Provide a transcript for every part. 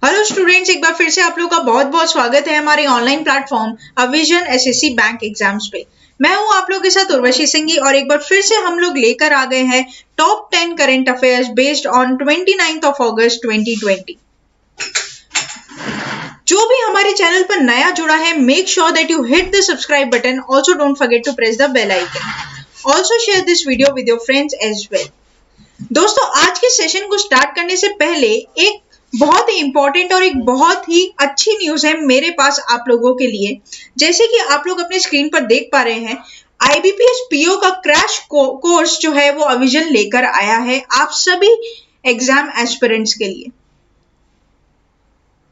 Hello students, एक बार फिर से आप लोग का बहुत बहुत स्वागत है हमारे online platform Avijan SSC bank exams पे। मैं हूं आप लोग के साथ उर्वशी सिंघी और एक बार फिर से हम लोग लेकर आ गए हैं top 10 current affairs based on 29th of August 2020। जो भी हमारे चैनल पर नया जुड़ा है, make sure that you hit the subscribe button. Also don't forget to press the bell icon. Also share this video with your friends as well. दोस्तों, आज के सेशन को स्टार्ट करने से पहले एक बहुत ही इंपॉर्टेंट और एक बहुत ही अच्छी न्यूज है मेरे पास आप लोगों के लिए। जैसे कि आप लोग अपने स्क्रीन पर देख पा रहे हैं, आईबीपीएस पीओ का क्रैश कोर्स जो है वो अविजन लेकर आया है आप सभी एग्जाम एस्पिरेंट्स के लिए।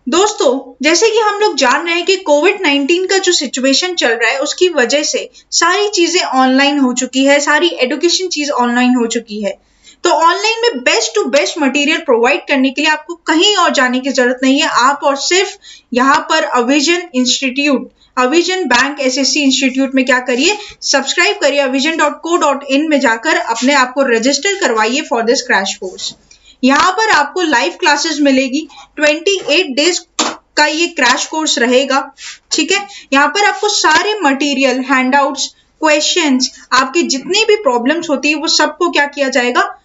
दोस्तों, जैसे कि हम लोग जान रहे हैं कि कोविड-19 का जो सिचुएशन चल रहा है उसकी वजह से सारी चीजें ऑनलाइन हो चुकी है, सारी एजुकेशन चीज ऑनलाइन हो चुकी है। तो ऑनलाइन में best to best material provide करने के लिए आपको कहीं और जाने की जरूरत नहीं है। आप और सिर्फ यहाँ पर अविजन इंस्टीट्यूट, अविजन बैंक एसएससी इंस्टीट्यूट में क्या करिए, सब्सक्राइब करिए। avision.co.in में जाकर अपने आप को रजिस्टर करवाइए फॉर दिस क्रैश कोर्स। यहाँ पर आपको लाइव क्लासेस मिलेगी। 28 डेज का ये क्रैश कोर्स रहेगा, ठीक है। यहाँ पर आपको सारे मटेरियल, हैंडआउट्स, क्वेश्चंस, आपकी जितनी भी प्रॉब्लम्स होती है वो सबको क्या किया जाएगा,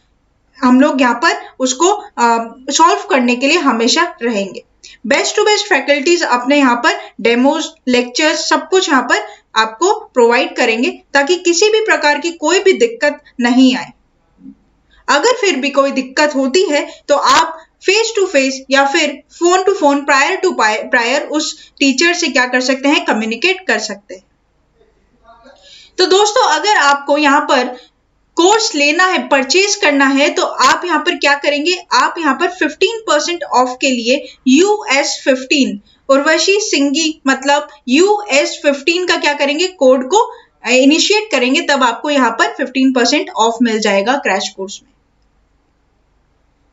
हम लोग यहाँ पर उसको सॉल्व करने के लिए हमेशा रहेंगे। बेस्ट टू बेस्ट फैकल्टीज अपने यहाँ पर डेमोज, लेक्चर्स सब कुछ यहाँ पर आपको प्रोवाइड करेंगे ताकि किसी भी प्रकार की कोई भी दिक्कत नहीं आए। अगर फिर भी कोई दिक्कत होती है तो आप फेस टू फेस या फिर phone to phone, prior to prior उस टीचर से क्या कर सकते हैं, कम्युनिकेट कर सकते हैं। तो दोस्तों, अगर आपको यहाँ पर कोर्स लेना है, परचेज करना है, तो आप यहाँ पर क्या करेंगे, आप यहाँ पर 15% ऑफ के लिए US15 उर्वशी सिंघी मतलब US15 का क्या करेंगे, कोड को इनिशिएट करेंगे, तब आपको यहाँ पर 15% ऑफ मिल जाएगा क्रैश कोर्स में।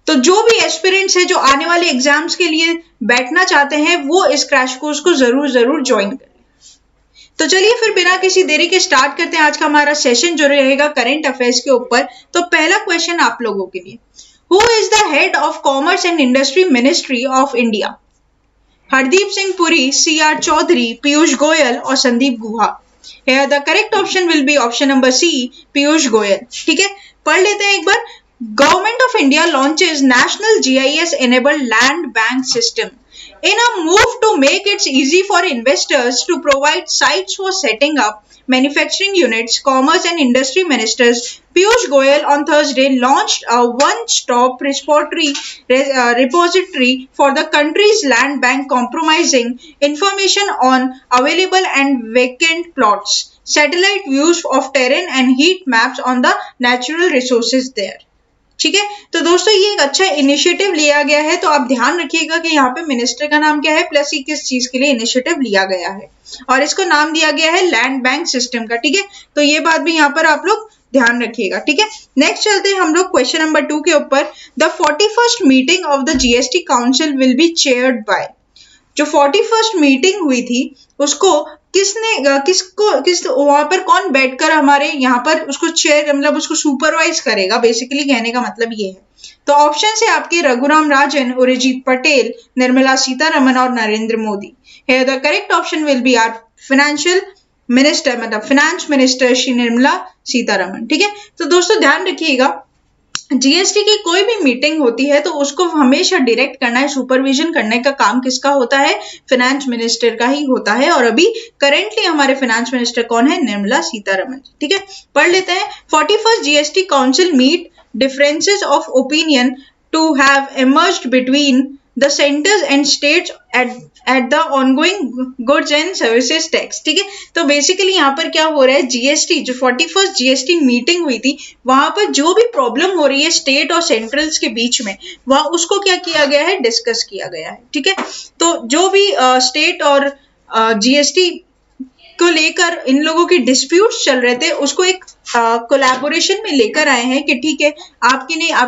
तो जो भी एस्पिरेंट्स है जो आने वाले एग्जाम्स के लिए बैठना चाहते हैं वो इस क्रैश कोर्स को जरूर ज्वाइन करें। तो चलिए फिर बिना किसी देरी के स्टार्ट करते हैं आज का हमारा सेशन जो रहेगा करंट अफेयर्स के ऊपर। तो पहला क्वेश्चन आप लोगों के लिए, who is the head of commerce and industry ministry of India? Hardeep Singh Puri, CR Chaudhary, Piyush Goyal और संदीप गुहा। Here the correct option will be option number C, Piyush Goyal. ठीक है, पढ़ लेते हैं एक बार। Government of India launches National GIS enabled land bank system in a move to make it easy for investors to provide sites for setting up manufacturing units. Commerce and Industry Ministers Piyush Goyal on Thursday launched a one-stop repository for the country's land bank, compromising information on available and vacant plots, satellite views of terrain and heat maps on the natural resources there. ठीक है, तो दोस्तों ये एक अच्छा initiative लिया गया है। तो आप ध्यान रखिएगा कि यहाँ पे मिनिस्टर का नाम क्या है, प्लस ये किस चीज के लिए इनिशिएटिव लिया गया है, और इसको नाम दिया गया है लैंड बैंक सिस्टम का। ठीक है, तो ये बात भी यहाँ पर आप लोग ध्यान रखिएगा। ठीक है, नेक्स्ट चलते हैं हम लोग क्वेश्चन नंबर 2 के ऊपर। The 41st meeting of the GST council will be chaired by. जो 41st मीटिंग हुई थी उसको वहां पर कौन बैठकर हमारे यहाँ पर उसको चेयर, मतलब उसको सुपरवाइज करेगा, बेसिकली कहने का मतलब ये है। तो ऑप्शन है आपके रघुराम राजन, उर्जित पटेल, निर्मला सीतारमन और Narendra Modi. Here the correct option will be our financial minister, मतलब फाइनेंस मिनिस्टर श्री निर्मला सीतारमन। ठीक है, तो दोस्तों ध्यान रखिएगा, जीएसटी की कोई भी मीटिंग होती है तो उसको हमेशा डायरेक्ट करना है, सुपरविजन करने का काम किसका होता है, फाइनेंस मिनिस्टर का ही होता है। और अभी करेंटली हमारे फाइनेंस मिनिस्टर कौन है, निर्मला सीतारमन। ठीक है, पढ़ लेते हैं। 41st GST council meet differences of opinion to have emerged between the centers and states at the ongoing goods and services tax। ठीक है, तो बेसिकली यहाँ पर क्या हो रहा है, जीएसटी जो 41st जीएसटी मीटिंग हुई थी वहां पर जो भी प्रॉब्लम हो रही है स्टेट और सेंट्रल्स के बीच में, वह उसको क्या किया गया है, डिस्कस किया गया है। ठीक है, तो जो भी स्टेट और जीएसटी को लेकर इन लोगों की डिस्प्यूट्स चल रहे थे उसको एक कोलैबोरेशन में लेकर आए हैं कि ठीक है, आपके ने एक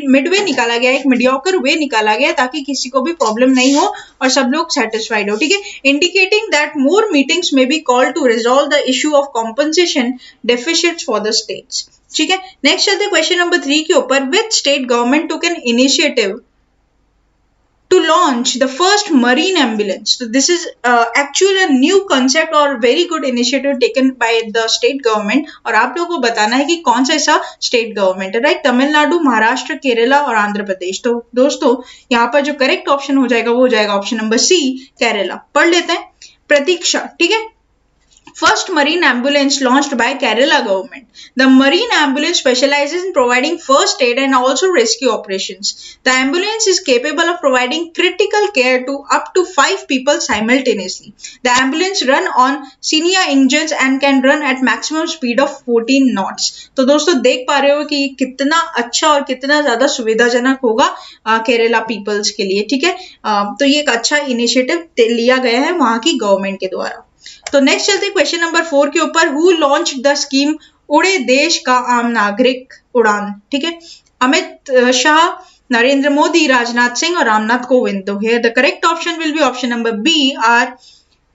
मिडवे निकाला गया, एक मीडियोकर वे निकाला गया ताकि किसी को भी प्रॉब्लम नहीं हो और सब लोग सेटिस्फाइड हो। ठीक है, indicating that more meetings may be called to resolve the issue of compensation deficits for the states. ठीक है, नेक्स्ट चलते क्वेश्चन नंबर 3 के ऊपर। Which state government took an initiative to launch the first marine ambulance. So this is actually a new concept or very good initiative taken by the state government, और आप लोगों को बताना है कि कौन सा ऐसा स्टेट गवर्नमेंट है, राइट? तमिलनाडु, महाराष्ट्र, केरला और आंध्र प्रदेश। तो दोस्तों यहाँ पर जो करेक्ट ऑप्शन हो जाएगा वो हो जाएगा ऑप्शन नंबर सी, केरला। पढ़ लेते हैं। प्रतीक्षा, ठीक है। First marine ambulance launched by Kerala government. The marine ambulance specializes in providing first aid and also rescue operations. The ambulance is capable of providing critical care to up to 5 people simultaneously. The ambulance run on Scania engines and can run at maximum speed of 14 knots. तो दोस्तों देख पा रहे हो कि कितना अच्छा और कितना ज्यादा सुविधाजनक होगा केरला पीपल्स के लिए, ठीक है। तो ये एक अच्छा इनिशिएटिव लिया गया है वहां की गवर्नमेंट के द्वारा। तो नेक्स्ट चलते हैं क्वेश्चन नंबर 4 के ऊपर। हु लॉन्च द स्कीम उड़े देश का आम नागरिक उड़ान, ठीक है। अमित शाह, नरेंद्र मोदी, राजनाथ सिंह और रामनाथ कोविंद। तो here the correct option will be option number B, are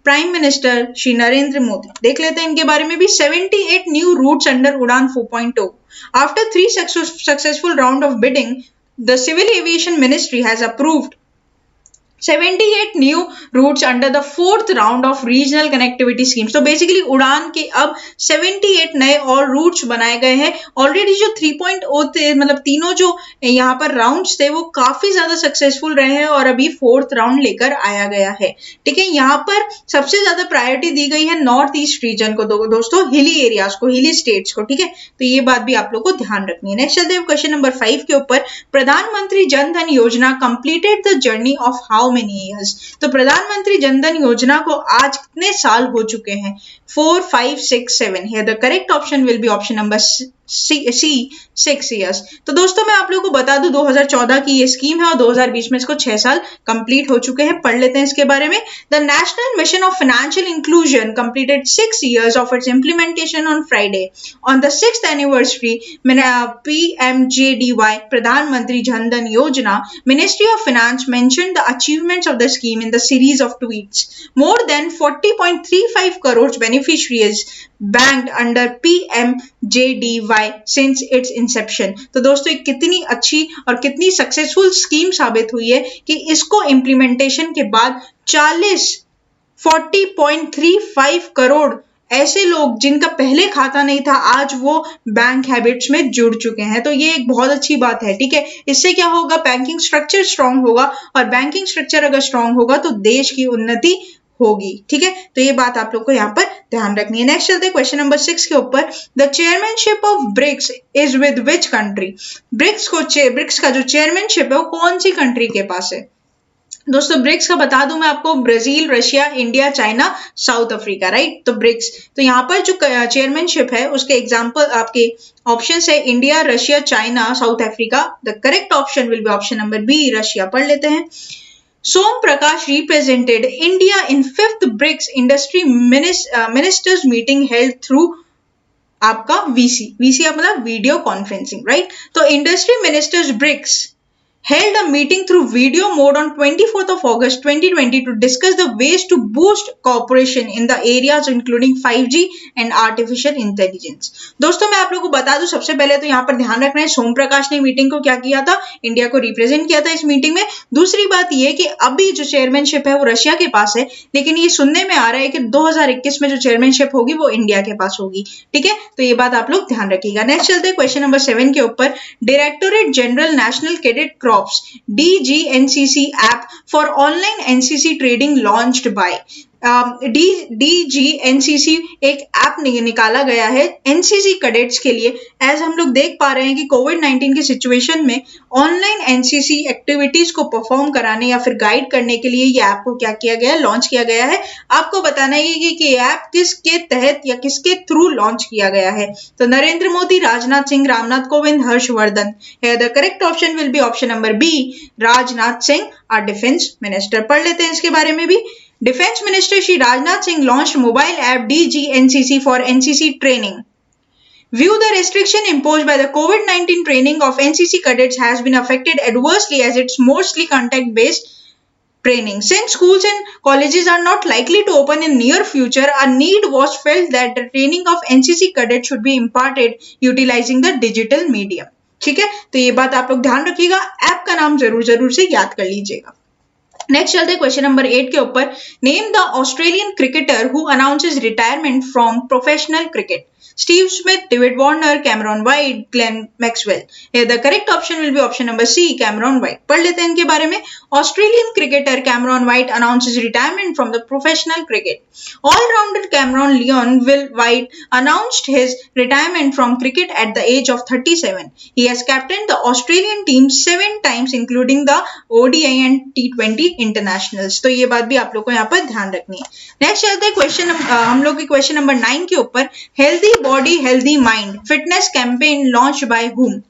prime minister Shri Narendra Modi. देख लेते हैं इनके बारे में भी। 78 new roots under Udan 4.0। After 3 successful round of bidding, the civil aviation ministry has approved 78 new routes under the 4th round of regional connectivity schemes। तो basically उड़ान के अब 78 नए और रूट्स बनाए गए हैं। ऑलरेडी जो 3.0 थे, मतलब तीनों जो यहाँ पर राउंड्स थे वो काफी ज्यादा सक्सेसफुल रहे हैं और अभी 4th राउंड लेकर आया गया है, ठीक है। यहाँ पर सबसे ज्यादा प्रायोरिटी दी गई है नॉर्थ ईस्ट रीजन को, दोस्तों हिली एरियाज को, हिली स्टेट्स को, ठीक है। तो ये बात भी आप लोग को ध्यान रखनी है। नेक्स्ट चलते हैं क्वेश्चन नंबर 5 के ऊपर। प्रधानमंत्री जन धन योजना completed the journey of how many years। तो प्रधानमंत्री जनधन योजना को आज कितने साल हो चुके हैं? 4, 5, 6, 7। Here the correct option will be option number C, 6 years। तो दोस्तों मैं आप लोगों को बता दूं 2014 की ये स्कीम है और 2020 में इसको 6 साल कंप्लीट हो चुके हैं। पढ़ लेते हैं इसके बारे में। The national mission of financial inclusion completed 6 years of its implementation on Friday. On the 6th anniversary, PMJDY, प्रधानमंत्री जन धन योजना, Ministry of Finance mentioned the achievements of the scheme in the series of tweets. More than 40.35 crores beneficiaries banked under PMJDY since its inception। तो दोस्तों एक कितनी अच्छी और कितनी successful scheme साबित हुई है कि इसको इम्प्लीमेंटेशन के बाद 40.35 करोड़ ऐसे लोग जिनका पहले खाता नहीं था आज वो बैंक हैबिट्स में जुड़ चुके हैं। तो ये एक बहुत अच्छी बात है, ठीक है। इससे क्या होगा? बैंकिंग स्ट्रक्चर स्ट्रांग होगा और बैंकिंग स्ट्रक्चर अगर स्ट्रांग होगा तो देश की उन्नति होगी, ठीक है। तो ये बात आप लोग को यहाँ पर ध्यान रखनी है। नेक्स्ट चलते हैं क्वेश्चन नंबर 6 के ऊपर। The chairmanship of BRICS is with which country? BRICS का जो चेयरमैनशिप है वो कौन सी कंट्री के पास है? दोस्तों ब्रिक्स का बता दूं मैं आपको, Brazil, Russia, India, China, South Africa, right. तो ब्रिक्स, तो यहाँ पर जो चेयरमैनशिप है उसके एग्जांपल आपके ऑप्शन है India, Russia, China, South Africa. The correct option will be option number B, Russia. पढ़ लेते हैं। Som Prakash represented India in 5th BRICS industry ministers meeting held through आपका VC मतलब वीडियो कॉन्फ्रेंसिंग, राइट। तो industry ministers BRICS held a meeting through video mode on 24th of August 2020 to discuss the ways to boost cooperation in the areas including 5G and artificial intelligence। दोस्तों मैं आप लोगों को बता दूं, सबसे पहले तो यहाँ पर ध्यान रखना है सोम प्रकाश ने मीटिंग को क्या किया था? इंडिया को रिप्रेजेंट किया था इस मीटिंग में। दूसरी बात ये कि अभी जो चेयरमैनशिप है वो रशिया के पास है, लेकिन ये सुनने में आ रहा है कि 2021 में जो चेयरमैनशिप होगी वो इंडिया के पास होगी, ठीक है। तो ये बात आप लोग ध्यान रखिएगा। नेक्स्ट चलते हैं क्वेश्चन नंबर 7 के ऊपर। Directorate general national cadet DGNCC app for online NCC trading launched by DGNCC एक ऐप निकाला गया है एनसीसी कैडेट्स के लिए। एज हम लोग देख पा रहे हैं कि कोविड-19 की सिचुएशन में ऑनलाइन एनसीसी एक्टिविटीज को परफॉर्म कराने या फिर गाइड करने के लिए ये ऐप को क्या किया गया, लॉन्च किया गया है। आपको बताना है कि ये ऐप किसके तहत या किसके थ्रू लॉन्च किया गया है। तो Narendra Modi, Rajnath Singh, Ramnath Kovind, Harshvardhan. The correct option will be option number B, Rajnath Singh are defence minister. पढ़ लेते हैं इसके बारे में भी। Defense Minister Shri Rajnath Singh launched mobile app DGNCC for NCC training. View the restriction imposed by the COVID-19 training of NCC cadets has been affected adversely as it's mostly contact-based training. Since schools and colleges are not likely to open in near future, a need was felt that the training of NCC cadets should be imparted utilizing the digital medium. ठीक है, तो ये बात आप लोग ध्यान रखिएगा। App का नाम जरूर से याद कर लीजिएगा। नेक्स्ट चलते हैं क्वेश्चन नंबर 8 के ऊपर। Name the Australian cricketer who announces retirement from professional cricket. Steve Smith, David Warner, Cameron White, Glenn Maxwell. The correct option will be option number C, Cameron White. पढ़ लेते हैं इनके बारे में। Australian cricketer Cameron White announces retirement from the professional cricket. Allrounder Cameron Leon will White announced his retirement from cricket at the age of 37. He has captained the Australian team 7 times including the ODI and T20 internationals. तो ये बात भी आप लोग को यहाँ पर ध्यान रखनी है। नेक्स्ट चलते हैं क्वेश्चन हम लोग के क्वेश्चन नंबर 9 के ऊपर। Healthy body healthy mind fitness campaign launch by whom.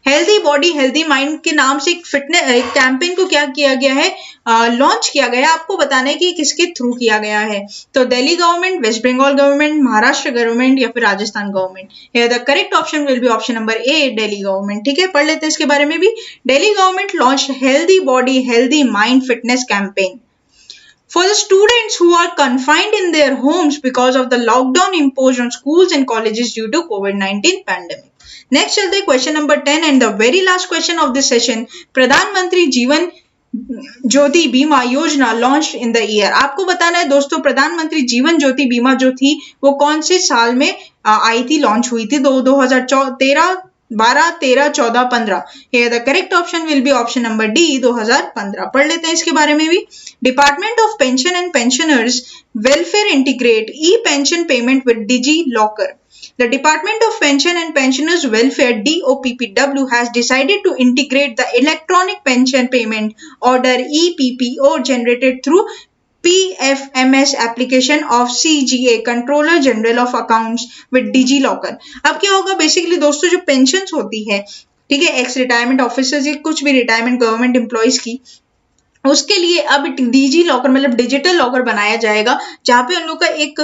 Healthy body healthy mind के नाम से एक फिटनेस कैंपेन को क्या किया गया है, लॉन्च किया गया है। आपको बताना है कि किसके थ्रू किया गया है। तो Delhi government, West Bengal government, Maharashtra government या फिर Rajasthan government. Here the correct option will be option number A, Delhi government. ठीक है, पढ़ लेते हैं इसके बारे में भी। Delhi government launch healthy body healthy mind fitness campaign for the students who are confined in their homes because of the lockdown imposed on schools and colleges due to COVID-19 pandemic. Next चलते हैं question number 10 and the very last question of this session. प्रधानमंत्री जीवन ज्योति बीमा योजना launch in the year. आपको बताना है दोस्तों, प्रधानमंत्री जीवन ज्योति बीमा जो थी वो कौन से साल में आई थी, लॉन्च हुई थी। 2013, 12, 13, 14, 15। Here the correct option will be option number D, 2015। पढ़ लेते हैं इसके बारे में भी। Department of pension and pensioners welfare integrate E pension payment with DigiLocker. The Department of Pension and Pensioners Welfare (DOPPW) has decided to integrate the electronic pension payment order (EPPO) generated through PFMS application of CGA Controller General of Accounts with DigiLocker। अब क्या होगा basically दोस्तों, जो pension होती है, ठीक है, x retirement officers या कुछ भी रिटायरमेंट गवर्नमेंट एम्प्लॉयज की, उसके लिए अब डिजी लॉकर मतलब डिजिटल लॉकर बनाया जाएगा, जहां पे उन लोग का एक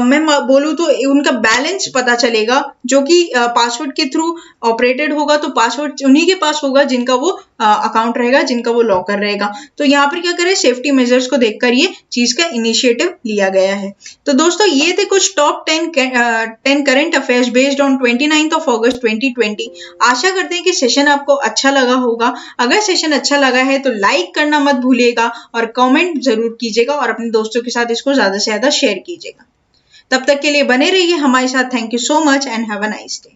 मैं बोलूँ तो उनका बैलेंस पता चलेगा, जो कि पासवर्ड के थ्रू ऑपरेटेड होगा। तो पासवर्ड उन्हीं के पास होगा जिनका वो अकाउंट रहेगा, जिनका वो लॉकर रहेगा। तो यहाँ पर क्या करें, सेफ्टी मेजर्स को देखकर ये चीज का इनिशिएटिव लिया गया है। तो दोस्तों ये थे कुछ top 10 current affairs based on 29 अगस्त 2020। आशा करते हैं कि सेशन आपको अच्छा लगा होगा। अगर सेशन अच्छा लगा है तो लाइक करना मत भूलिएगा और कमेंट जरूर कीजिएगा और अपने दोस्तों के साथ इसको ज्यादा से ज्यादा शेयर कीजिएगा। तब तक के लिए बने रहिए हमारे साथ। Thank you so much and have a nice day.